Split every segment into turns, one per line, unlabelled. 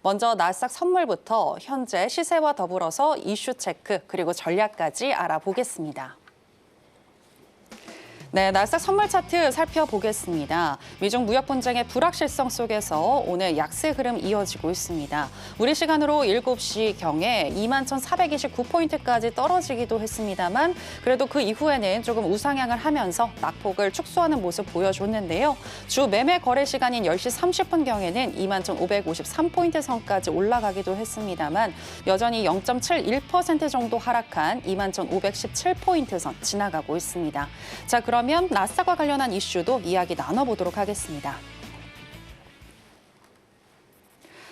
먼저 나스닥 선물부터 현재 시세와 더불어서 이슈 체크 그리고 전략까지 알아보겠습니다. 네, 나스닥 선물 차트 살펴보겠습니다. 미중 무역 분쟁의 불확실성 속에서 오늘 약세 흐름 이어지고 있습니다. 우리 시간으로 7시경에 21,429포인트까지 떨어지기도 했습니다만 그래도 그 이후에는 조금 우상향을 하면서 낙폭을 축소하는 모습 보여줬는데요. 주 매매 거래 시간인 10시 30분경에는 21,553포인트 선까지 올라가기도 했습니다만 여전히 0.71% 정도 하락한 21,517포인트 선 지나가고 있습니다. 자, 그러면 나스닥과 관련한 이슈도 이야기 나눠보도록 하겠습니다.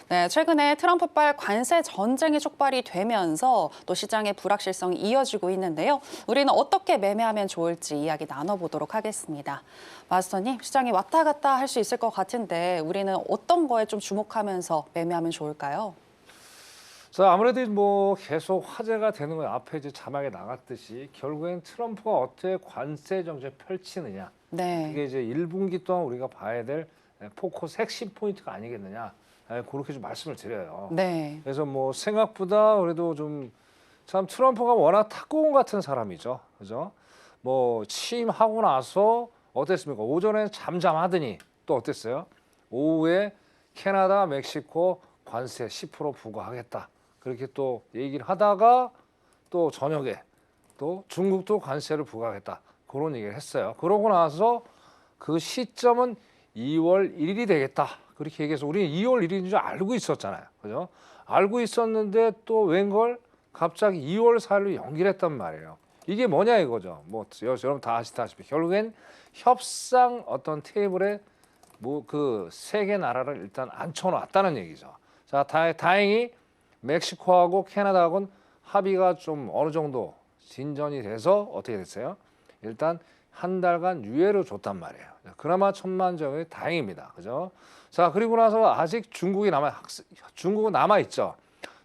네, 최근에 트럼프발 관세 전쟁이 촉발이 되면서 또 시장의 불확실성이 이어지고 있는데요. 우리는 어떻게 매매하면 좋을지 이야기 나눠보도록 하겠습니다. 마스터님, 시장이 왔다 갔다 할 수 있을 것 같은데 우리는 어떤 거에 좀 주목하면서 매매하면 좋을까요?
자, 아무래도 뭐 계속 화제가 되는 건 앞에 이제 자막에 나갔듯이 결국엔 트럼프가 어떻게 관세 정책 펼치느냐.
네.
그게 이제 1분기 동안 우리가 봐야 될 포커스 핵심 포인트가 아니겠느냐. 그렇게 좀 말씀을 드려요.
네.
그래서 뭐 생각보다 그래도 좀 참 트럼프가 워낙 탁구공 같은 사람이죠. 그죠? 뭐 취임하고 나서 어땠습니까? 오전에 잠잠하더니 또 어땠어요? 오후에 캐나다, 멕시코 관세 10% 부과하겠다. 그렇게 또 얘기를 하다가 또 저녁에 또 중국도 관세를 부과하겠다. 그런 얘기를 했어요. 그러고 나서 그 시점은 2월 1일이 되겠다. 그렇게 얘기해서 우리는 2월 1일인 줄 알고 있었잖아요. 그죠? 알고 있었는데 또 웬걸 갑자기 2월 4일로 연기했단 말이에요. 이게 뭐냐 이거죠. 뭐 여러분 다 아시다시피 결국엔 협상 어떤 테이블에 뭐 그 세 개 나라를 일단 앉혀놨다는 얘기죠. 자, 다행히 멕시코하고 캐나다하고는 합의가 좀 어느 정도 진전이 돼서 어떻게 됐어요? 일단 한 달간 유예를 줬단 말이에요. 그나마 천만적인 다행입니다. 그죠? 자, 그리고 나서 아직 중국은 남아 있죠.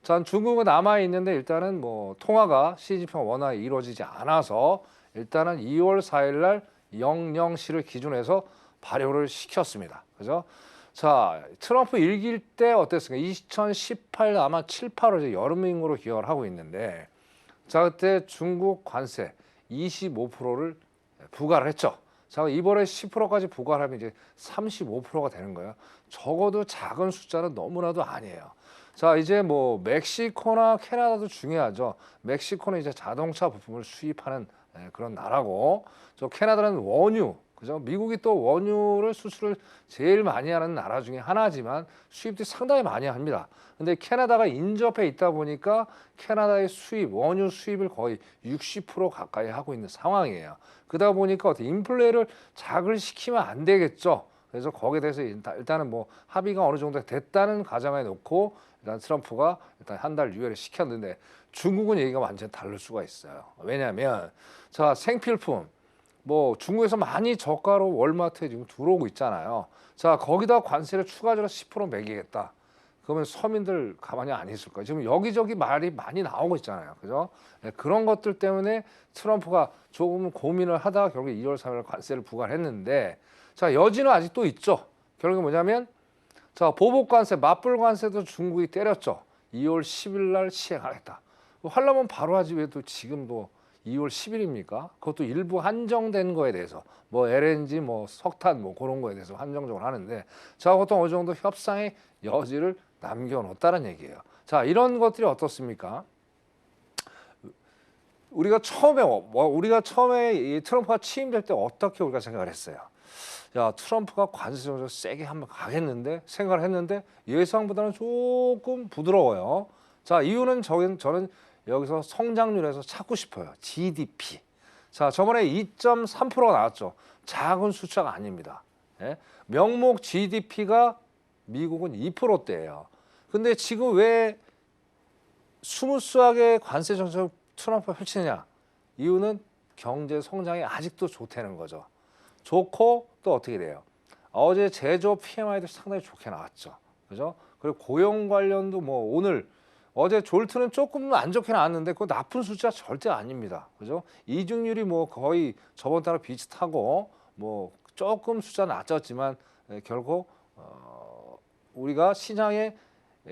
자, 중국은 남아 있는데 일단은 뭐 통화가 시진핑 원화에 이루어지지 않아서 일단은 2월 4일 날 00시를 기준해서 발효를 시켰습니다. 그죠? 자, 트럼프 일기일 때 어땠습니까? 2018 아마 7, 8월 여름인으로 기억을 하고 있는데 자, 그때 중국 관세 25%를 부과를 했죠. 자, 이번에 10%까지 부과를 하면 이제 35%가 되는 거예요. 적어도 작은 숫자는 너무나도 아니에요. 자, 이제 뭐 멕시코나 캐나다도 중요하죠. 멕시코는 이제 자동차 부품을 수입하는 그런 나라고, 저 캐나다는 원유, 그죠? 미국이 또 원유를 수출을 제일 많이 하는 나라 중에 하나지만 수입도 상당히 많이 합니다. 근데 캐나다가 인접해 있다 보니까 캐나다의 원유 수입을 거의 60% 가까이 하고 있는 상황이에요. 그러다 보니까 어떻게 인플레를 자극을 시키면 안 되겠죠. 그래서 거기에 대해서 일단은 뭐 합의가 어느 정도 됐다는 가정에 놓고 일단 트럼프가 일단 한 달 유예를 시켰는데 중국은 얘기가 완전히 다를 수가 있어요. 왜냐하면 자, 생필품 뭐 중국에서 많이 저가로 월마트에 지금 들어오고 있잖아요. 자, 거기다 관세를 추가적으로 10% 매기겠다. 그러면 서민들 가만히 안 있을 거예요. 지금 여기저기 말이 많이 나오고 있잖아요. 그죠? 네, 그런 것들 때문에 트럼프가 조금 고민을 하다가 결국에 2월 3일 관세를 부과를 했는데 자, 여지는 아직 또 있죠. 결국에 뭐냐면 자, 보복 관세, 맞불 관세도 중국이 때렸죠. 2월 10일 날 시행하겠다. 하려면 바로 하지 왜 또 지금도 2월 10일입니까? 그것도 일부 한정된 거에 대해서 뭐 LNG, 뭐 석탄, 뭐 그런 거에 대해서 한정적으로 하는데 자, 그것도 어느 정도 협상의 여지를 남겨놓았다는 얘기예요. 자, 이런 것들이 어떻습니까? 우리가 처음에 이 트럼프가 취임될 때 어떻게 우리가 생각을 했어요? 야, 트럼프가 관세 정책 세게 한번 가겠는데 생각을 했는데 예상보다는 조금 부드러워요. 자, 이유는 저는 여기서 성장률에서 찾고 싶어요. GDP. 자, 저번에 2.3%가 나왔죠. 작은 숫자가 아닙니다. 예? 명목 GDP가 미국은 2%대예요. 근데 지금 왜 스무스하게 관세 정책 트럼프가 펼치느냐? 이유는 경제 성장이 아직도 좋다는 거죠. 좋고 또 어떻게 돼요? 어제 제조업 PMI도 상당히 좋게 나왔죠. 그죠? 그리고 고용 관련도 뭐 어제 졸트는 조금 안 좋게 나왔는데 그거 나쁜 숫자 절대 아닙니다. 그죠? 이직률이 뭐 거의 저번 달랑 비슷하고 뭐 조금 숫자 낮았지만 결국 우리가 시장에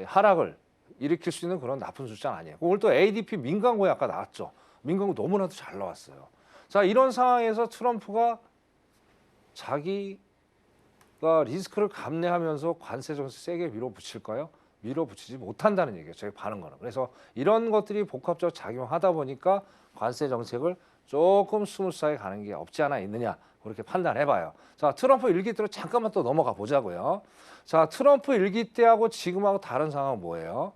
하락을 일으킬 수 있는 그런 나쁜 숫자는 아니에요. 오늘 또 ADP 민간고에 아까 나왔죠. 민간고 너무나도 잘 나왔어요. 자, 이런 상황에서 트럼프가 자기가 리스크를 감내하면서 관세 정책 세게 밀어붙일까요? 밀어붙이지 못한다는 얘기예요. 저희 반응 거는. 그래서 이런 것들이 복합적으로 작용하다 보니까 관세 정책을 조금 스무스하게 가는 게 없지 않아 있느냐 그렇게 판단해봐요. 자, 트럼프 일기 때로 잠깐만 또 넘어가 보자고요. 자, 트럼프 일기 때하고 지금하고 다른 상황은 뭐예요?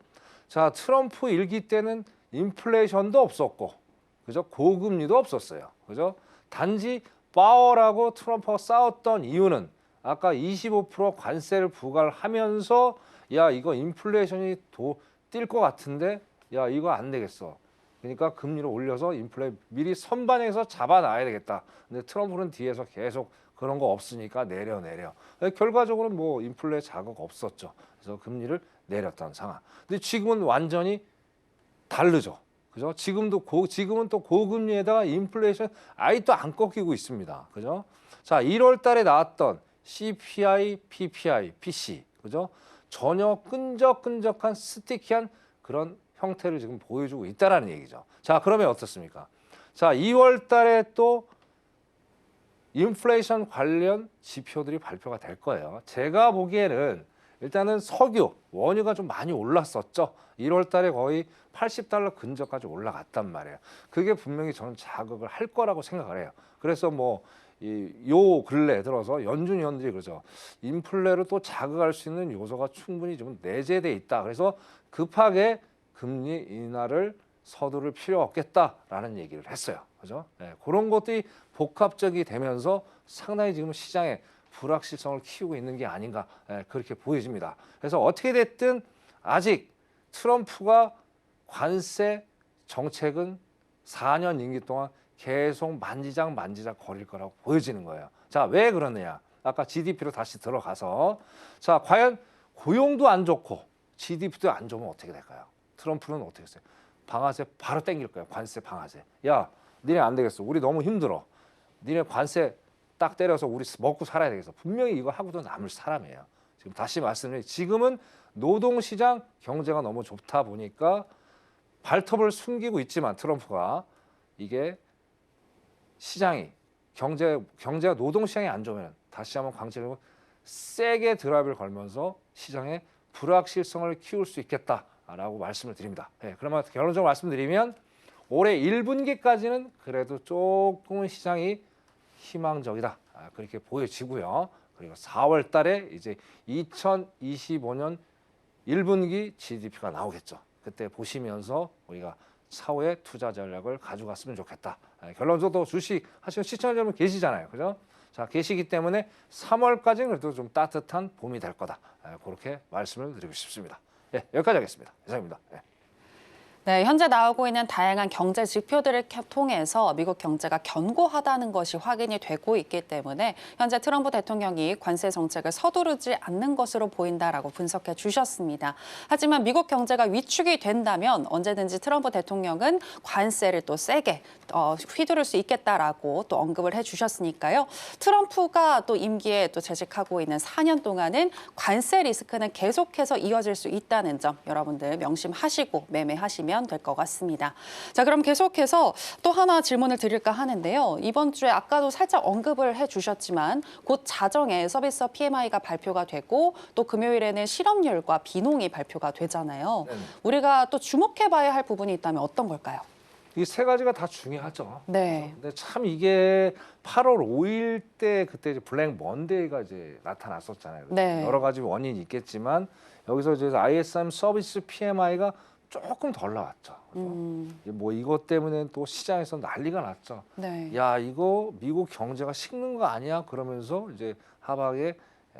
자, 트럼프 일기 때는 인플레이션도 없었고, 그죠? 고금리도 없었어요. 그죠? 단지 파월하고 트럼프가 싸웠던 이유는 아까 25% 관세를 부과를 하면서 야, 이거 인플레이션이 뛸 것 같은데 야, 이거 안 되겠어. 그러니까 금리를 올려서 인플레 미리 선반영해서 잡아놔야 되겠다. 근데 트럼프는 뒤에서 계속 그런 거 없으니까 내려. 결과적으로 뭐 인플레 자극 없었죠. 그래서 금리를 내렸던 상황. 근데 지금은 완전히 다르죠. 그죠? 지금은 또 고금리에다가 인플레이션 아직도 안 꺾이고 있습니다. 그죠? 자, 1월 달에 나왔던 CPI, PPI, PC. 그죠? 전혀 끈적끈적한 스티키한 그런 형태를 지금 보여주고 있다라는 얘기죠. 자, 그러면 어떻습니까? 자, 2월 달에 또 인플레이션 관련 지표들이 발표가 될 거예요. 제가 보기에는 일단은 석유, 원유가 좀 많이 올랐었죠. 1월 달에 거의 $80 근처까지 올라갔단 말이에요. 그게 분명히 저는 자극을 할 거라고 생각을 해요. 그래서 요 근래 들어서 연준 위원들이 그러죠. 인플레를 또 자극할 수 있는 요소가 충분히 좀 내재돼 있다. 그래서 급하게 금리 인하를 서두를 필요 없겠다라는 얘기를 했어요. 그죠? 네, 그런 것들이 복합적이 되면서 상당히 지금 시장에 불확실성을 키우고 있는 게 아닌가 그렇게 보여집니다. 그래서 어떻게 됐든 아직 트럼프가 관세 정책은 4년 임기 동안 계속 만지작 거릴 거라고 보여지는 거예요. 자, 왜 그러느냐? 아까 GDP로 다시 들어가서 자, 과연 고용도 안 좋고 GDP도 안 좋으면 어떻게 될까요? 트럼프는 어떻게 했어요? 방아쇠 바로 땡길 거예요. 관세 방아쇠. 야, 니네 안 되겠어. 우리 너무 힘들어. 니네 관세 딱 때려서 우리 먹고 살아야 되겠어. 분명히 이거 하고도 남을 사람이에요. 지금 다시 말씀드리면 지금은 노동시장 경제가 너무 좋다 보니까 발톱을 숨기고 있지만 트럼프가 이게 시장이 경제가 노동시장이 안 좋으면 다시 한번 강제로 세게 드라이브를 걸면서 시장에 불확실성을 키울 수 있겠다라고 말씀을 드립니다. 네, 그러면 결론적으로 말씀드리면 올해 1분기까지는 그래도 조금은 시장이 희망적이다. 그렇게 보여지고요. 그리고 4월 달에 이제 2025년 1분기 GDP가 나오겠죠. 그때 보시면서 우리가 사후에 투자 전략을 가져갔으면 좋겠다. 결론적으로 주식 하시는 시청자 여러분 계시잖아요. 그죠? 자, 계시기 때문에 3월까지는 그래도 좀 따뜻한 봄이 될 거다. 그렇게 말씀을 드리고 싶습니다. 예, 여기까지 하겠습니다. 이상입니다. 예.
네, 현재 나오고 있는 다양한 경제 지표들을 통해서 미국 경제가 견고하다는 것이 확인이 되고 있기 때문에 현재 트럼프 대통령이 관세 정책을 서두르지 않는 것으로 보인다라고 분석해 주셨습니다. 하지만 미국 경제가 위축이 된다면 언제든지 트럼프 대통령은 관세를 또 세게 휘두를 수 있겠다라고 또 언급을 해 주셨으니까요. 트럼프가 또 임기에 또 재직하고 있는 4년 동안은 관세 리스크는 계속해서 이어질 수 있다는 점 여러분들 명심하시고 매매하시면 될 것 같습니다. 자, 그럼 계속해서 또 하나 질문을 드릴까 하는데요. 이번 주에 아까도 살짝 언급을 해주셨지만 곧 자정에 서비스 PMI가 발표가 되고 또 금요일에는 실업률과 비농이 발표가 되잖아요.
네.
우리가 또 주목해봐야 할 부분이 있다면 어떤 걸까요?
이 세 가지가 다 중요하죠.
네.
근데 참 이게 8월 5일 때 그때 이제 블랙 먼데이가 이제 나타났었잖아요.
네.
여러 가지 원인이 있겠지만 여기서 이제 ISM 서비스 PMI가 조금 덜 나왔죠. 뭐 이것 때문에 또 시장에서 난리가 났죠.
네.
야, 이거 미국 경제가 식는 거 아니야? 그러면서 이제 하방에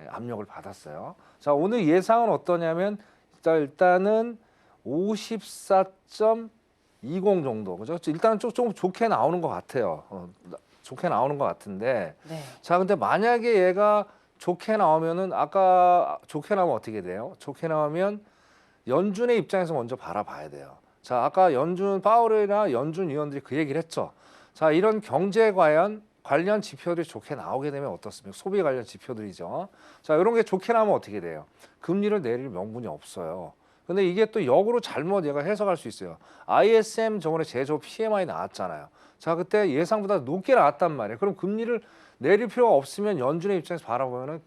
압력을 받았어요. 자, 오늘 예상은 어떠냐면 일단은 54.20 정도. 그죠? 일단은 좀 좋게 나오는 것 같아요. 좋게 나오는 것 같은데.
네.
자, 근데 만약에 얘가 좋게 나오면은 아까 좋게 나오면 어떻게 돼요? 좋게 나오면 연준의 입장에서 먼저 바라봐야 돼요. 자, 아까 파월이나 연준 위원들이 그 얘기를 했죠. 자, 이런 경제 관련 지표들이 좋게 나오게 되면 어떻습니까? 소비 관련 지표들이죠. 자, 이런 게 좋게 나오면 어떻게 돼요? 금리를 내릴 명분이 없어요. 근데 이게 또 역으로 잘못 얘가 해석할 수 있어요. ISM 저번에 제조 PMI 나왔잖아요. 자, 그때 예상보다 높게 나왔단 말이에요. 그럼 금리를 내릴 필요가 없으면 연준의 입장에서 바라보면은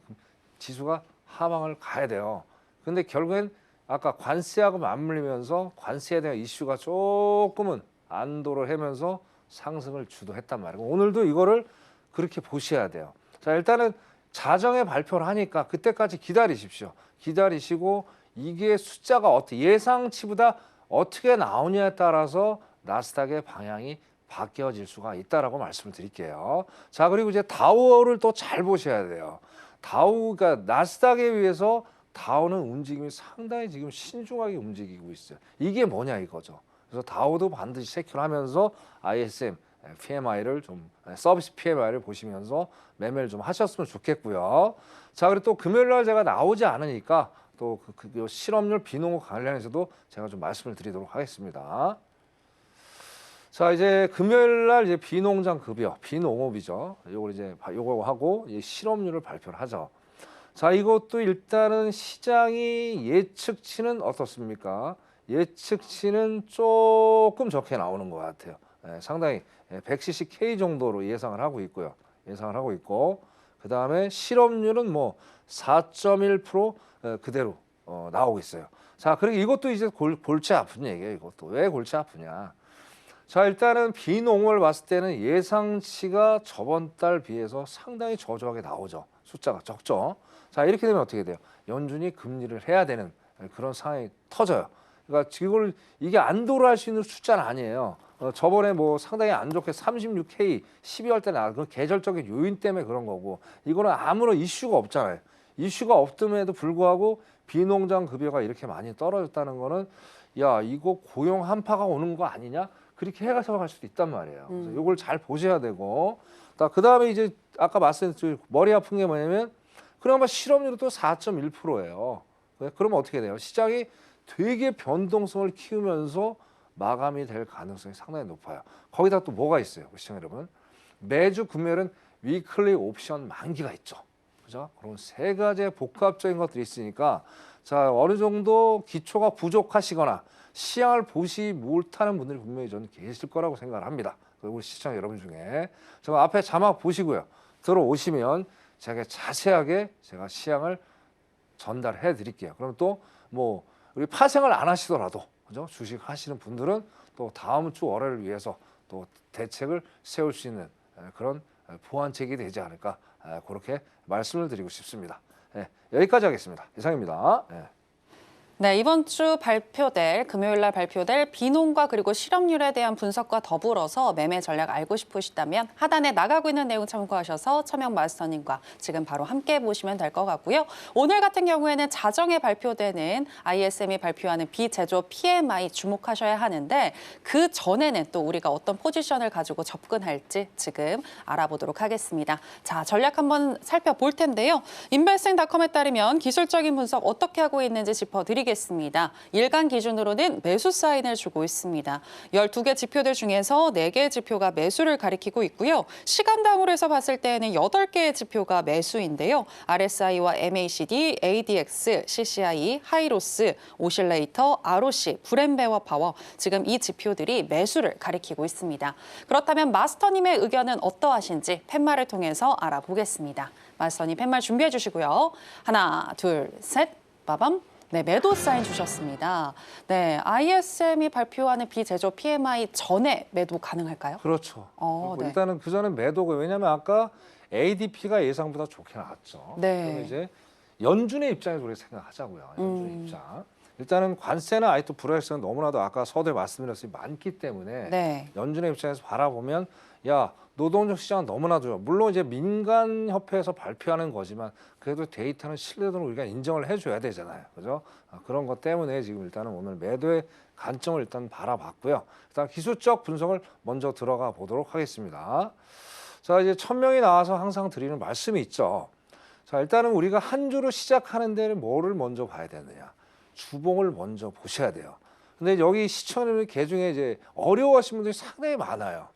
지수가 하방을 가야 돼요. 근데 결국엔 아까 관세하고 맞물리면서 관세에 대한 이슈가 조금은 안도를 하면서 상승을 주도했단 말이에요. 오늘도 이거를 그렇게 보셔야 돼요. 자, 일단은 자정에 발표를 하니까 그때까지 기다리십시오. 기다리시고 이게 숫자가 어떻게 예상치보다 어떻게 나오냐에 따라서 나스닥의 방향이 바뀌어질 수가 있다라고 말씀을 드릴게요. 자, 그리고 이제 다우를 또 잘 보셔야 돼요. 다우가 나스닥에 비해서 다우는 움직임이 상당히 지금 신중하게 움직이고 있어요. 이게 뭐냐 이거죠. 그래서 다우도 반드시 체크하면서 ISM, PMI를 좀 서비스 PMI를 보시면서 매매를 좀 하셨으면 좋겠고요. 자, 그리고 또 금요일 날 제가 나오지 않으니까 또 그 실업률 비농업 관련해서도 제가 좀 말씀을 드리도록 하겠습니다. 자, 이제 금요일 날 이제 비농장 급여, 비농업이죠. 요걸 이제 요거 하고 이제 실업률을 발표를 하죠. 자, 이것도 일단은 시장이 예측치는 어떻습니까? 예측치는 조금 적게 나오는 것 같아요. 상당히 170K 정도로 예상을 하고 있고요. 예상을 하고 있고, 그 다음에 실업률은 뭐 4.1% 그대로 나오고 있어요. 자, 그리고 이것도 이제 골치 아픈 얘기예요. 이것도 왜 골치 아프냐? 자, 일단은 비농업을 봤을 때는 예상치가 저번 달 비해서 상당히 저조하게 나오죠. 숫자가 적죠. 자, 이렇게 되면 어떻게 돼요? 연준이 금리를 해야 되는 그런 상황이 터져요. 그러니까 이게 안도를 할 수 있는 숫자는 아니에요. 저번에 뭐 상당히 안 좋게 36K 12월 때 나온 그 계절적인 요인 때문에 그런 거고, 이거는 아무런 이슈가 없잖아요. 이슈가 없음에도 불구하고 비농장 급여가 이렇게 많이 떨어졌다는 거는 야, 이거 고용 한파가 오는 거 아니냐? 그렇게 해석할 수도 있단 말이에요. 그래서 이걸 잘 보셔야 되고, 그 다음에 이제 아까 말씀드린 머리 아픈 게 뭐냐면, 그나마 실업률은 또 4.1%예요. 그러면 어떻게 돼요? 시장이 되게 변동성을 키우면서 마감이 될 가능성이 상당히 높아요. 거기다 또 뭐가 있어요, 시청 여러분? 매주 금요일은 위클리 옵션 만기가 있죠. 그죠? 그런 세 가지의 복합적인 것들이 있으니까, 자, 어느 정도 기초가 부족하시거나 시향을 보시 못하는 분들이 분명히 저는 계실 거라고 생각을 합니다. 우리 시청 여러분 중에. 저 앞에 자막 보시고요. 들어오시면 제가 자세하게 제가 시향을 전달해 드릴게요. 그럼 또 뭐 우리 파생을 안 하시더라도, 그죠? 주식 하시는 분들은 또 다음 주 월요일을 위해서 또 대책을 세울 수 있는 그런 보완책이 되지 않을까, 그렇게 말씀을 드리고 싶습니다. 여기까지 하겠습니다. 이상입니다.
네, 이번 주 금요일 날 발표될 비농과 그리고 실업률에 대한 분석과 더불어서 매매 전략 알고 싶으시다면 하단에 나가고 있는 내용 참고하셔서 처명 마스터님과 지금 바로 함께 보시면 될 것 같고요. 오늘 같은 경우에는 자정에 발표되는 ISM이 발표하는 비제조 PMI 주목하셔야 하는데, 그 전에는 또 우리가 어떤 포지션을 가지고 접근할지 지금 알아보도록 하겠습니다. 자, 전략 한번 살펴볼 텐데요. 인베스팅닷컴에 따르면 기술적인 분석 어떻게 하고 있는지 짚어드리겠습니다. 일간 기준으로는 매수 사인을 주고 있습니다. 12개 지표들 중에서 4개의 지표가 매수를 가리키고 있고요. 시간당으로 해서 봤을 때에는 8개의 지표가 매수인데요. RSI와 MACD, ADX, CCI, 하이로스, 오실레이터, ROC, 브랜베어 파워, 지금 이 지표들이 매수를 가리키고 있습니다. 그렇다면 마스터님의 의견은 어떠하신지 팻말을 통해서 알아보겠습니다. 마스터님 팻말 준비해 주시고요. 하나, 둘, 셋, 빠밤. 네, 매도 사인 주셨습니다. 네, ISM이 발표하는 비제조 PMI 전에 매도 가능할까요?
그렇죠.
네.
일단은 그 전에 매도가, 왜냐하면 아까 ADP가 예상보다 좋게 나왔죠.
네.
그럼 이제 연준의 입장에서 우리가 생각하자고요. 연준의 입장. 일단은 관세나 아직도 불확실성은 너무나도 아까 서두에 말씀드렸듯이 많기 때문에
네.
연준의 입장에서 바라보면, 야, 노동력 시장은 너무나도, 물론 이제 민간협회에서 발표하는 거지만 그래도 데이터는 신뢰도를 우리가 인정을 해줘야 되잖아요. 그죠? 그런 것 때문에 지금 일단은 오늘 매도의 관점을 일단 바라봤고요. 일단 기술적 분석을 먼저 들어가 보도록 하겠습니다. 자, 이제 1000명이 나와서 항상 드리는 말씀이 있죠. 자, 일단은 우리가 한 주로 시작하는 데는 뭐를 먼저 봐야 되느냐? 주봉을 먼저 보셔야 돼요. 근데 여기 시청자분들 계중에 이제 어려워하시는 분들이 상당히 많아요.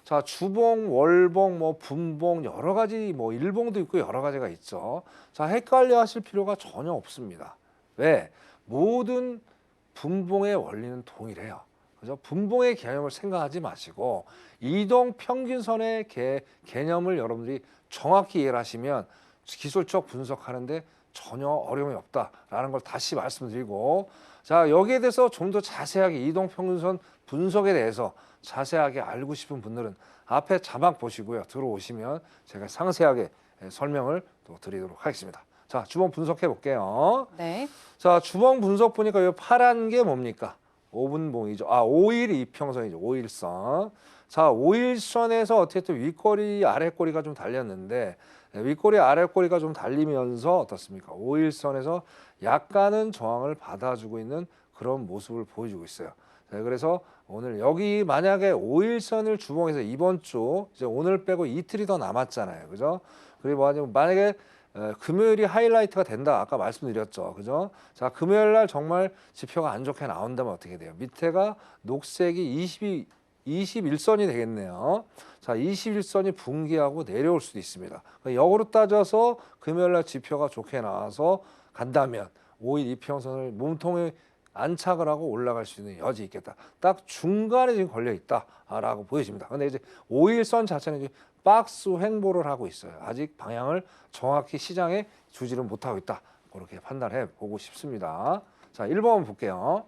자, 주봉, 월봉, 뭐 분봉, 여러 가지, 뭐 일봉도 있고 여러 가지가 있죠. 자, 헷갈려 하실 필요가 전혀 없습니다. 왜? 모든 분봉의 원리는 동일해요. 그죠? 분봉의 개념을 생각하지 마시고 이동 평균선의 개념을 여러분들이 정확히 이해를 하시면 기술적 분석하는데 전혀 어려움이 없다라는 걸 다시 말씀드리고, 자, 여기에 대해서 좀 더 자세하게 이동 평균선 분석에 대해서 자세하게 알고 싶은 분들은 앞에 자막 보시고요. 들어오시면 제가 상세하게 설명을 또 드리도록 하겠습니다. 자, 주봉 분석해 볼게요.
네.
자, 주봉 분석 보니까 이 파란 게 뭡니까? 5분봉이죠. 5일 이평선이죠. 5일선. 자, 5일선에서 어쨌든 윗꼬리 아랫꼬리가 좀 달렸는데 윗꼬리 아랫꼬리가 좀 달리면서 어떻습니까? 5일선에서 약간은 저항을 받아주고 있는 그런 모습을 보여주고 있어요. 자, 그래서 오늘 여기 만약에 5일선을 주봉해서 이번 주 이제 오늘 빼고 이틀이 더 남았잖아요. 그죠? 그리고 만약에 금요일이 하이라이트가 된다. 아까 말씀드렸죠. 그죠? 자, 금요일 날 정말 지표가 안 좋게 나온다면 어떻게 돼요? 밑에가 녹색이 21선이 되겠네요. 자, 21선이 붕괴하고 내려올 수도 있습니다. 역으로 따져서 금요일 날 지표가 좋게 나와서 간다면 5일 이평선을 몸통에 안착을 하고 올라갈 수 있는 여지 있겠다. 딱 중간에 지금 걸려 있다라고 보여집니다. 근데 이제 5일선 자체는 이제 박스 횡보를 하고 있어요. 아직 방향을 정확히 시장에 주지를 못하고 있다. 그렇게 판단해 보고 싶습니다. 자, 일봉 볼게요.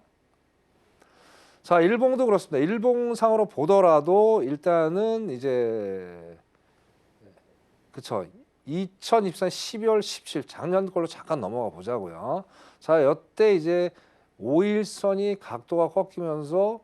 자, 일봉도 그렇습니다. 일봉상으로 보더라도 일단은 이제 그쵸. 2024년 12월 17일 작년 걸로 잠깐 넘어가 보자고요. 자, 이때 이제 5일선이 각도가 꺾이면서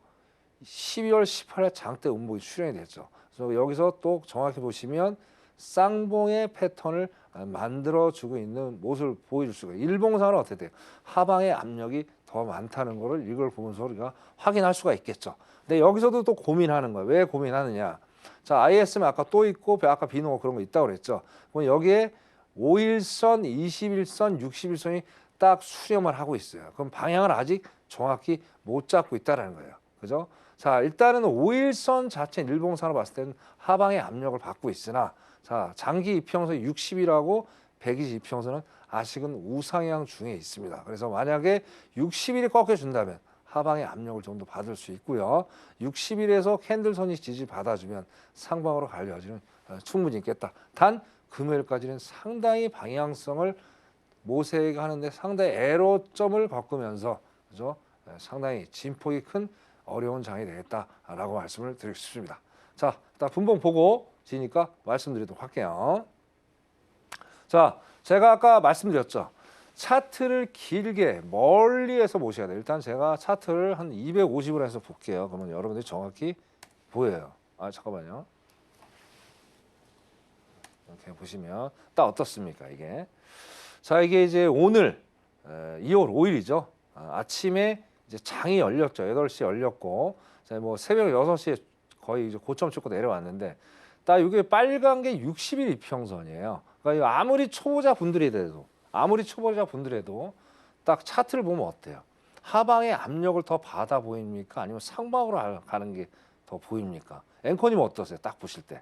12월 18일 장대 음봉이 출현이 됐죠. 그래서 여기서 또 정확히 보시면 쌍봉의 패턴을 만들어주고 있는 모습을 보여줄 수가 있어요. 일봉상은 어떻게 돼요? 하방의 압력이 더 많다는 것을 이걸 보면서 우리가 확인할 수가 있겠죠. 근데 여기서도 또 고민하는 거예요. 왜 고민하느냐? 자, ISM 아까 또 있고 아까 비노 그런 거 있다고 그랬죠. 그럼 여기에 5일선, 21선, 61선이 딱 수렴을 하고 있어요. 그럼 방향을 아직 정확히 못 잡고 있다라는 거예요. 그죠? 자, 일단은 5일선 자체 일봉상으로 봤을 때는 하방의 압력을 받고 있으나 자, 장기 이평선 60일하고 120 이평선은 아직은 우상향 중에 있습니다. 그래서 만약에 60일이 꺾여준다면 하방의 압력을 좀 더 받을 수 있고요. 60일에서 캔들선이 지지 받아주면 상방으로 갈 여지는 충분히 있겠다. 단 금요일까지는 상당히 방향성을 모색하는데 상당히 애로점을 겪으면서 그죠? 상당히 진폭이 큰 어려운 장이 되겠다라고 말씀을 드리고 싶습니다. 자, 일단 분봉 보고 지니까 말씀드리도록 할게요. 자, 제가 아까 말씀드렸죠. 차트를 길게 멀리해서 보셔야 돼요. 일단 제가 차트를 한 250으로 해서 볼게요. 그러면 여러분들이 정확히 보여요. 잠깐만요. 이렇게 보시면 딱 어떻습니까 이게? 자, 이게 이제 오늘 2월 5일이죠. 아침에 이제 장이 열렸죠. 8시에 열렸고, 자, 뭐 새벽 6시에 거의 이제 고점 찍고 내려왔는데, 딱 이게 빨간 게 60일 이평선이에요. 그러니까 아무리 초보자 분들이라도 딱 차트를 보면 어때요? 하방의 압력을 더 받아 보입니까? 아니면 상방으로 가는 게 더 보입니까? 앵커님 어떠세요? 딱 보실 때.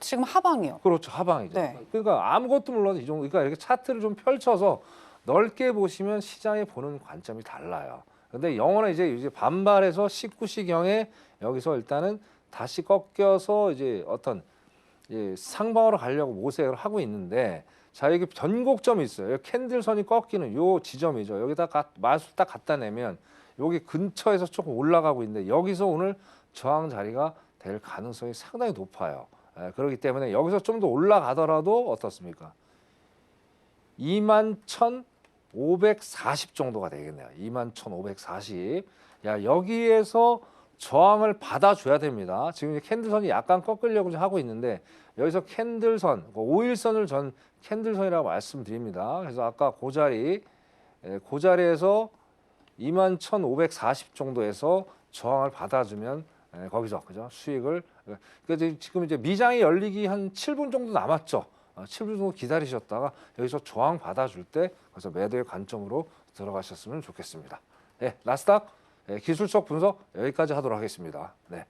지금 하방이요.
그렇죠. 하방이죠.
네.
그러니까 아무것도 몰라도 이 정도, 그러니까 이렇게 차트를 좀 펼쳐서 넓게 보시면 시장에 보는 관점이 달라요. 근데 영어는 이제 반발해서 19시경에 여기서 일단은 다시 꺾여서 이제 어떤 상방으로 가려고 모색을 하고 있는데, 자, 여기 변곡점이 있어요. 여기 캔들선이 꺾이는 요 지점이죠. 여기다가 마술 딱 갖다 내면 여기 근처에서 조금 올라가고 있는데 여기서 오늘 저항 자리가 될 가능성이 상당히 높아요. 그렇기 때문에 여기서 좀 더 올라가더라도 어떻습니까? 21,540 정도가 되겠네요. 21,540. 야, 여기에서 저항을 받아줘야 됩니다. 지금 이제 캔들선이 약간 꺾으려고 하고 있는데 여기서 캔들선, 5일선을 전 캔들선이라고 말씀드립니다. 그래서 아까 그 자리에서 21,540 정도에서 저항을 받아주면 거기서 그죠? 수익을. 그러니까 지금 이제 미장이 열리기 한 7분 정도 남았죠. 7분 정도 기다리셨다가 여기서 저항 받아줄 때 그래서 매도의 관점으로 들어가셨으면 좋겠습니다. 네, 나스닥 기술적 분석 여기까지 하도록 하겠습니다. 네.